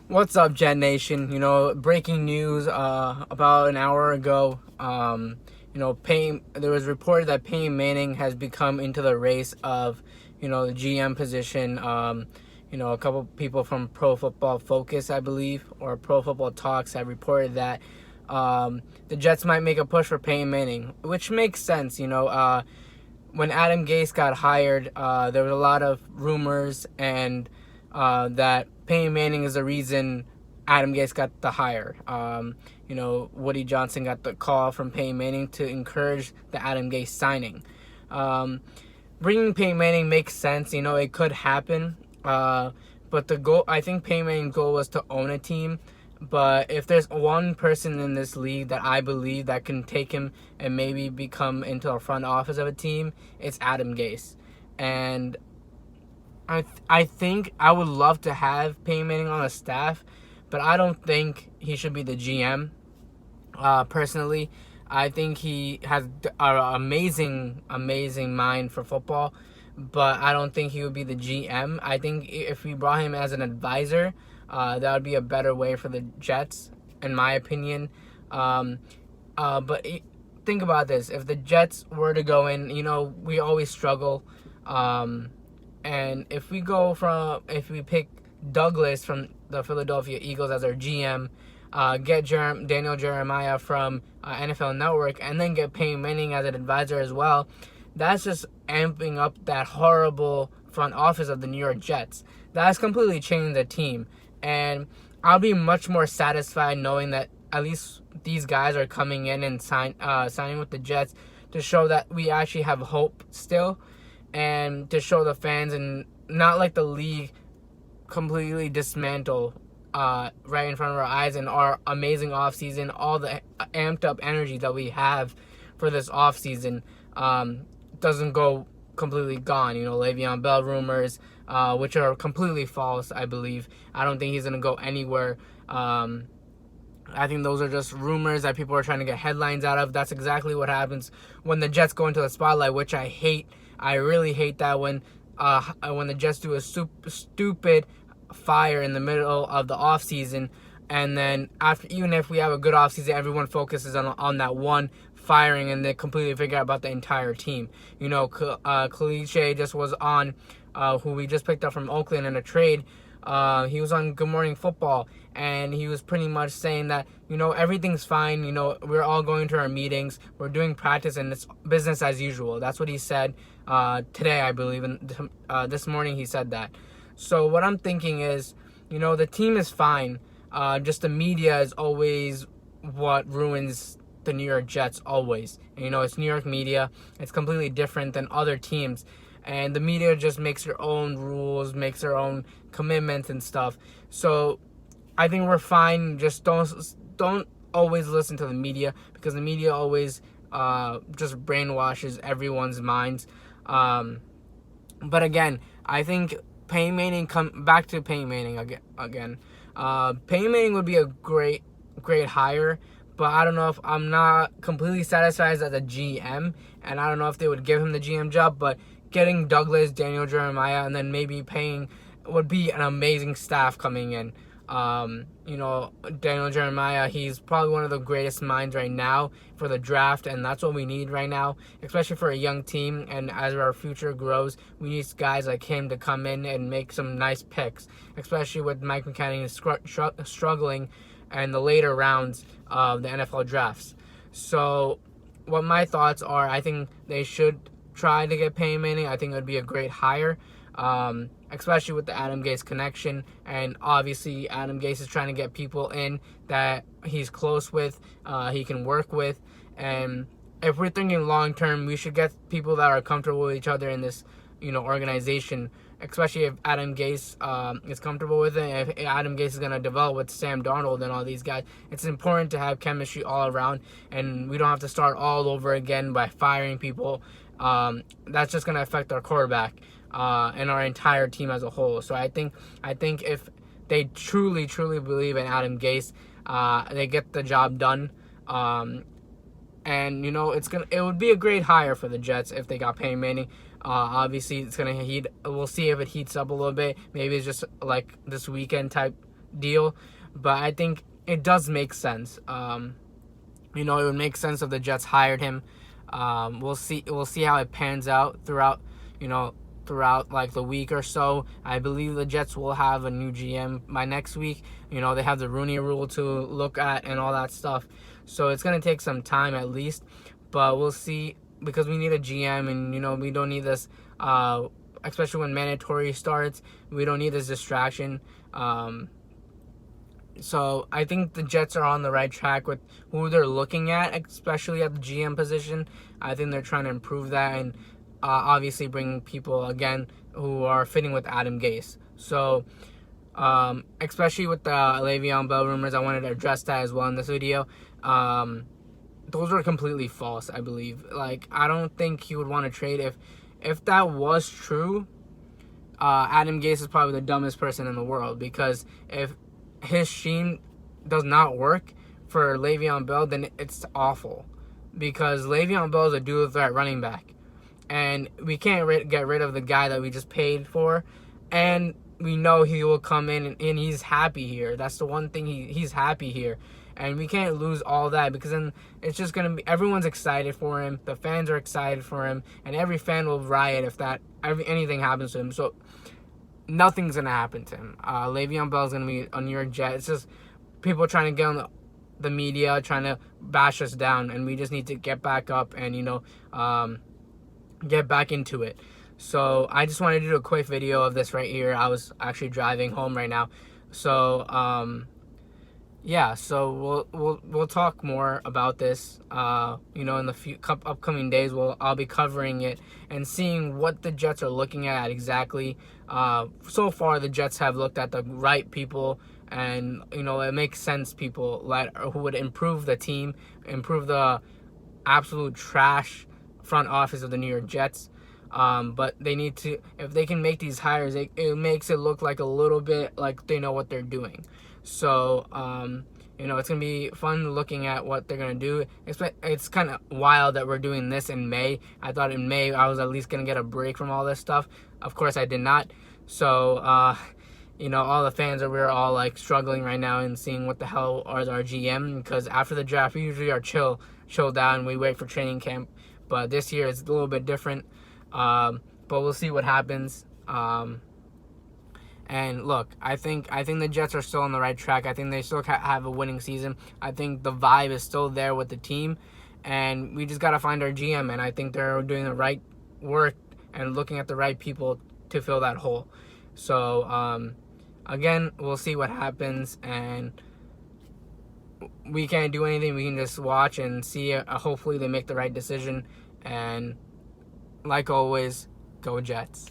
What's up, Jet Nation? Breaking news about an hour ago. There was reported that Peyton Manning has become into the race of, the GM position. A couple people from Pro Football Focus, I believe, or Pro Football Talks have reported that the Jets might make a push for Peyton Manning, which makes sense. When Adam Gase got hired, there was a lot of rumors and that Peyton Manning is the reason Adam Gase got the hire. Woody Johnson got the call from Peyton Manning to encourage the Adam Gase signing. Bringing Peyton Manning makes sense. It could happen. But the goal, I think Peyton Manning's goal was to own a team. But if there's one person in this league that I believe that can take him and maybe become into a front office of a team, it's Adam Gase. And I think I would love to have Peyton Manning on a staff, but I don't think he should be the GM. Personally, I think he has an amazing mind for football, but I don't think he would be the GM. I think if we brought him as an advisor, that would be a better way for the Jets, in my opinion. But think about this: if the Jets were to go in, we always struggle. And if we pick Douglas from the Philadelphia Eagles as our GM, get Daniel Jeremiah from NFL Network, and then get Peyton Manning as an advisor as well, that's just amping up that horrible front office of the New York Jets. That's completely changed the team. And I'll be much more satisfied knowing that at least these guys are coming in and signing with the Jets to show that we actually have hope still, and to show the fans and not like the league completely dismantle right in front of our eyes, and our amazing offseason, all the amped up energy that we have for this offseason doesn't go completely gone. Le'Veon Bell rumors, which are completely false, I believe. I don't think he's going to go anywhere. I think those are just rumors that people are trying to get headlines out of. That's exactly what happens when the Jets go into the spotlight, which I hate. I really hate that when the Jets do a stupid fire in the middle of the offseason, and then even if we have a good offseason, everyone focuses on that one firing, and they completely forget about the entire team. Khalid Shea just was on, who we just picked up from Oakland in a trade. He was on Good Morning Football, and he was pretty much saying that, everything's fine. We're all going to our meetings. We're doing practice, and it's business as usual. That's what he said today, I believe. And this morning he said that. So what I'm thinking is, the team is fine. Just the media is always what ruins the New York Jets always. It's New York media. It's completely different than other teams. And the media just makes their own rules, makes their own commitments and stuff. So I think we're fine. Just don't always listen to the media, because the media always just brainwashes everyone's minds. But again, I think Peyton Manning, back to Peyton Manning again. Peyton Manning would be a great hire, but I don't know if I'm not completely satisfied as a GM, and I don't know if they would give him the GM job, but getting Douglas, Daniel Jeremiah, and then maybe paying would be an amazing staff coming in. Daniel Jeremiah, he's probably one of the greatest minds right now for the draft, and that's what we need right now, especially for a young team. And as our future grows, we need guys like him to come in and make some nice picks, especially with Mike McCann struggling in the later rounds of the NFL drafts. So what my thoughts are, I think they should try to get Peyton Manning. I think it would be a great hire, especially with the Adam Gase connection. And obviously Adam Gase is trying to get people in that he's close with, he can work with. And if we're thinking long term, we should get people that are comfortable with each other in this organization, especially if Adam Gase is comfortable with it. If Adam Gase is going to develop with Sam Darnold and all these guys, it's important to have chemistry all around, and we don't have to start all over again by firing people. That's just going to affect our quarterback and our entire team as a whole. So I think if they truly believe in Adam Gase, they get the job done. And it would be a great hire for the Jets if they got Peyton Manning. Obviously, it's gonna heat. We'll see if it heats up a little bit. Maybe it's just like this weekend type deal, but I think it does make sense. It would make sense if the Jets hired him. We'll see. We'll see how it pans out throughout like the week or so. I believe the Jets will have a new GM by next week. They have the Rooney Rule to look at and all that stuff. So it's gonna take some time at least, but we'll see, because we need a GM, and we don't need this. Especially when mandatory starts, we don't need this distraction. So I think the Jets are on the right track with who they're looking at, especially at the GM position. I think they're trying to improve that, and obviously bring people again who are fitting with Adam Gase. So especially with the Le'Veon Bell rumors, I wanted to address that as well in this video. Those were completely false, I believe. Like, I don't think he would want to trade. If that was true, Adam Gase is probably the dumbest person in the world, because if his scheme does not work for Le'Veon Bell, then it's awful, because Le'Veon Bell is a dual threat running back, and we can't get rid of the guy that we just paid for, and we know he will come in and he's happy here. That's the one thing, he's happy here, and we can't lose all that, because then it's just going to be, everyone's excited for him, the fans are excited for him, and every fan will riot if anything happens to him. So nothing's going to happen to him. Le'Veon Bell is going to be a New York Jet. It's just people trying to get on the media, trying to bash us down, and we just need to get back up and, get back into it. So I just wanted to do a quick video of this right here. I was actually driving home right now. So, so we'll talk more about this, in the few upcoming days. I'll be covering it and seeing what the Jets are looking at exactly. So far, the Jets have looked at the right people, and it makes sense. People who would improve the team, improve the absolute trash front office of the New York Jets. But they need to, if they can make these hires, it makes it look like a little bit like they know what they're doing. So, it's going to be fun looking at what they're going to do. It's kind of wild that we're doing this in May. I thought in May I was at least going to get a break from all this stuff. Of course, I did not. So, all the fans we're all like struggling right now and seeing what the hell are our GM, because after the draft, we usually are chill down. We wait for training camp. But this year it's a little bit different. But we'll see what happens. And look, I think the Jets are still on the right track. I think they still have a winning season. I think the vibe is still there with the team, and we just got to find our GM, and I think they're doing the right work and looking at the right people to fill that hole. So, again, we'll see what happens, and we can't do anything. We can just watch and see. Hopefully they make the right decision, and like always, go Jets.